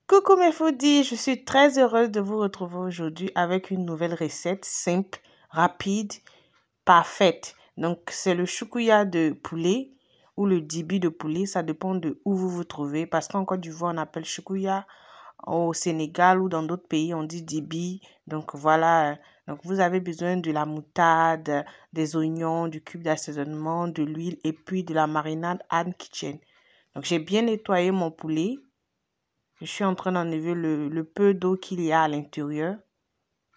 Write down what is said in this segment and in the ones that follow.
Coucou mes foodies, je suis très heureuse de vous retrouver aujourd'hui avec une nouvelle recette simple, rapide, parfaite. Donc c'est le choukouya de poulet ou le dibi de poulet, ça dépend de où vous vous trouvez parce qu'en Côte d'Ivoire on appelle choukouya, au Sénégal ou dans d'autres pays on dit dibi. Donc voilà, donc vous avez besoin de la moutarde, des oignons, du cube d'assaisonnement, de l'huile et puis de la marinade Anne Kitchen. Donc j'ai bien nettoyé mon poulet. Je suis en train d'enlever le peu d'eau qu'il y a à l'intérieur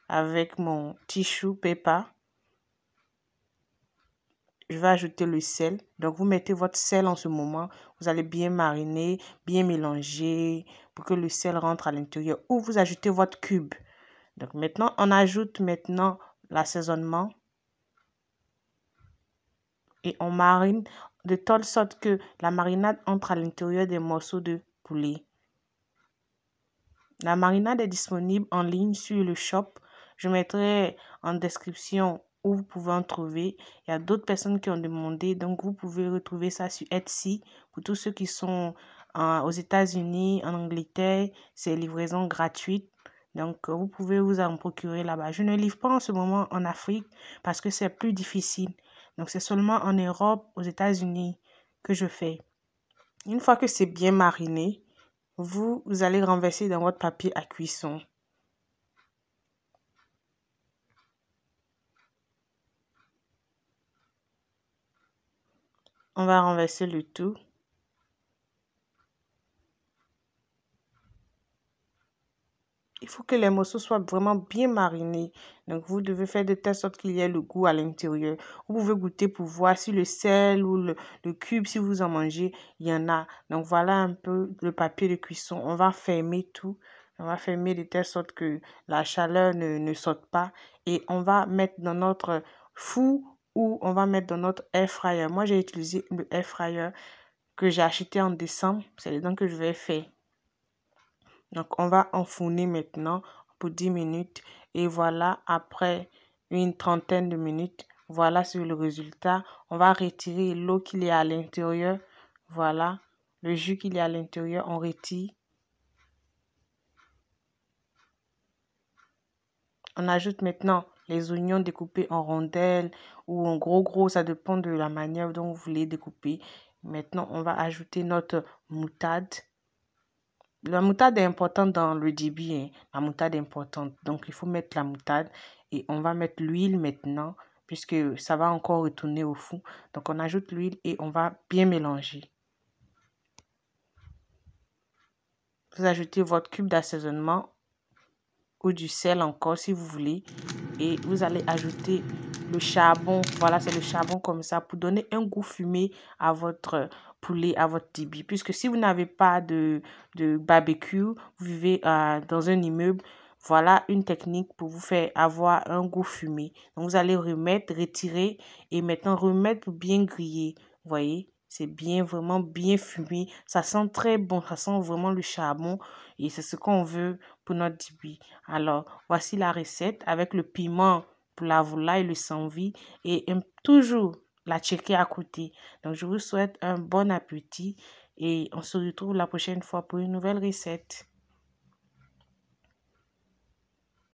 avec mon tissue paper. Je vais ajouter le sel. Donc, vous mettez votre sel en ce moment. Vous allez bien mariner, bien mélanger pour que le sel rentre à l'intérieur. Ou vous ajoutez votre cube. Donc, maintenant, on ajoute maintenant l'assaisonnement. Et on marine de telle sorte que la marinade entre à l'intérieur des morceaux de poulet. La marinade est disponible en ligne sur le shop. Je mettrai en description où vous pouvez en trouver. Il y a d'autres personnes qui ont demandé, donc vous pouvez retrouver ça sur Etsy. Pour tous ceux qui sont aux États-Unis, en Angleterre, c'est livraison gratuite. Donc, vous pouvez vous en procurer là-bas. Je ne livre pas en ce moment en Afrique parce que c'est plus difficile. Donc, c'est seulement en Europe, aux États-Unis que je fais. Une fois que c'est bien mariné, vous allez renverser dans votre papier à cuisson. On va renverser le tout. Il faut que les morceaux soient vraiment bien marinés. Donc, vous devez faire de telle sorte qu'il y ait le goût à l'intérieur. Vous pouvez goûter pour voir si le sel ou le cube, si vous en mangez, il y en a. Donc, voilà un peu le papier de cuisson. On va fermer tout. On va fermer de telle sorte que la chaleur ne saute pas. Et on va mettre dans notre four ou on va mettre dans notre air fryer. Moi, j'ai utilisé le air fryer que j'ai acheté en décembre. C'est dedans que je vais faire. Donc, on va enfourner maintenant pour 10 minutes. Et voilà, après une trentaine de minutes, voilà sur le résultat. On va retirer l'eau qu'il y a à l'intérieur. Voilà, le jus qu'il y a à l'intérieur, on retire. On ajoute maintenant les oignons découpés en rondelles ou en gros, ça dépend de la manière dont vous voulez découper. Maintenant, on va ajouter notre moutarde. La moutarde est importante dans le dibi, hein. La moutarde est importante. Donc, il faut mettre la moutarde et on va mettre l'huile maintenant puisque ça va encore retourner au four. Donc, on ajoute l'huile et on va bien mélanger. Vous ajoutez votre cube d'assaisonnement ou du sel encore si vous voulez. Et vous allez ajouter le charbon. Voilà, c'est le charbon comme ça pour donner un goût fumé à votre poulet, à votre dibi. Puisque si vous n'avez pas de barbecue, vous vivez dans un immeuble, voilà une technique pour vous faire avoir un goût fumé. Donc, vous allez remettre, retirer et maintenant remettre pour bien griller. Vous voyez? C'est bien, vraiment bien fumé. Ça sent très bon. Ça sent vraiment le charbon. Et c'est ce qu'on veut pour notre dibi. Alors, voici la recette avec le piment pour la volaille, le sanvi et toujours la tchéké à côté. Donc, je vous souhaite un bon appétit et on se retrouve la prochaine fois pour une nouvelle recette.